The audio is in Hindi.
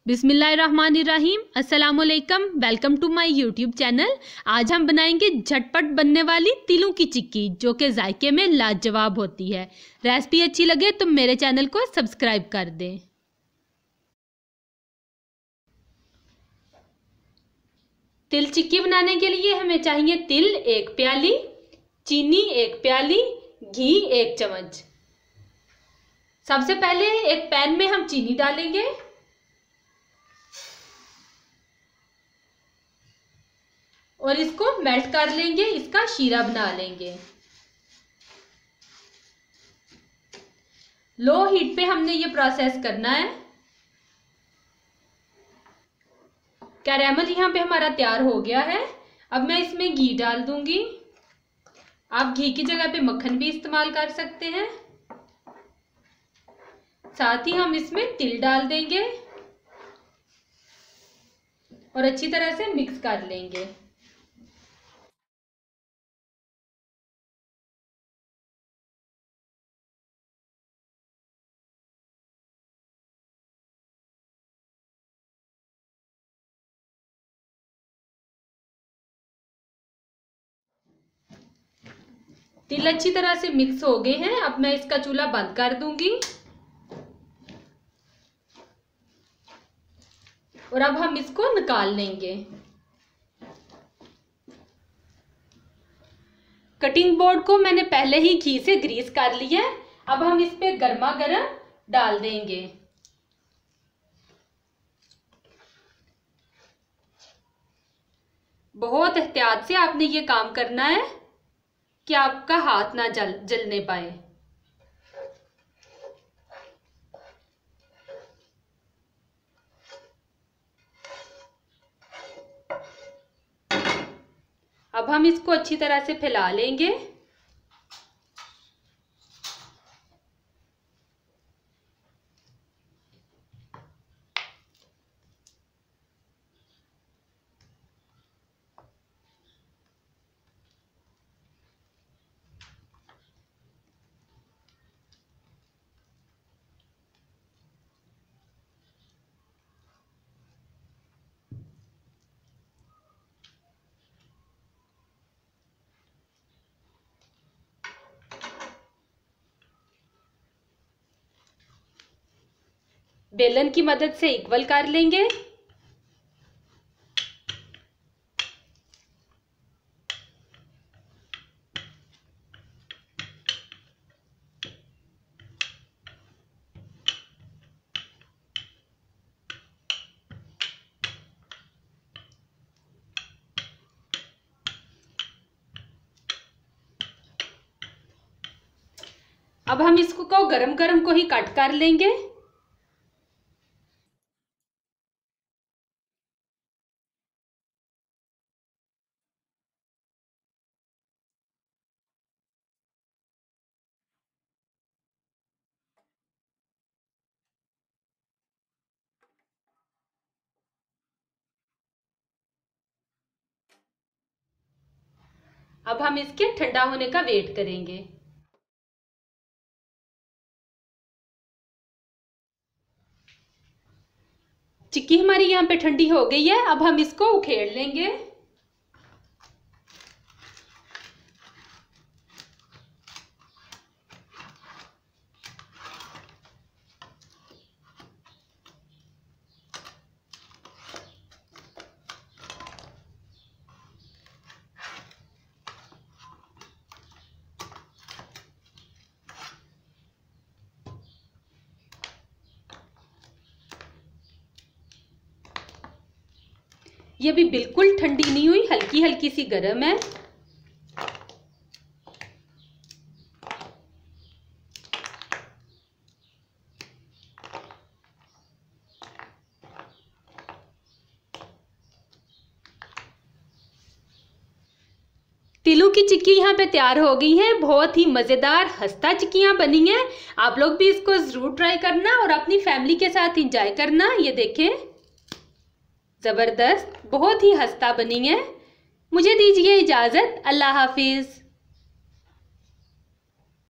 बिस्मिल्लाहिर्रहमानिर्रहीम, अस्सलामुअलैकुम। Welcome to my YouTube channel. आज हम बनाएंगे झटपट बनने वाली तिलों की चिक्की, जो कि जायके में लाजवाब होती है। रेसिपी अच्छी लगे तो मेरे चैनल को सब्सक्राइब कर दें। तिल चिक्की बनाने के लिए हमें चाहिए तिल 1 प्याली, चीनी 1 प्याली, घी 1 चम्मच। सबसे पहले एक पैन में हम चीनी डालेंगे और इसको मेल्ट कर लेंगे, इसका शीरा बना लेंगे। लो हीट पे हमने ये प्रोसेस करना है। कैरेमल यहाँ पे हमारा तैयार हो गया है। अब मैं इसमें घी डाल दूंगी। आप घी की जगह पे मक्खन भी इस्तेमाल कर सकते हैं। साथ ही हम इसमें तिल डाल देंगे और अच्छी तरह से मिक्स कर लेंगे। तिल अच्छी तरह से मिक्स हो गए हैं। अब मैं इसका चूल्हा बंद कर दूंगी और अब हम इसको निकाल लेंगे। कटिंग बोर्ड को मैंने पहले ही घी से ग्रीस कर लिया है। अब हम इस पे गर्मा गर्म डाल देंगे। बहुत एहतियात से आपने ये काम करना है कि आपका हाथ ना जलने पाए। अब हम इसको अच्छी तरह से फैला लेंगे। बेलन की मदद से इक्वल कर लेंगे। अब हम इसको गरम गरम को ही कट कर लेंगे। अब हम इसके ठंडा होने का वेट करेंगे। चिक्की हमारी यहाँ पे ठंडी हो गई है। अब हम इसको उखेड़ लेंगे। ये भी बिल्कुल ठंडी नहीं हुई, हल्की हल्की सी गर्म है। तिलों की चिक्की यहाँ पे तैयार हो गई है। बहुत ही मज़ेदार खस्ता चिक्कियाँ बनी हैं। आप लोग भी इसको ज़रूर ट्राई करना और अपनी फैमिली के साथ इंजॉय करना। ये देखें, ज़बरदस्त, बहुत ही खस्ता बनी है। मुझे दीजिए इजाज़त। अल्लाह हाफिज़।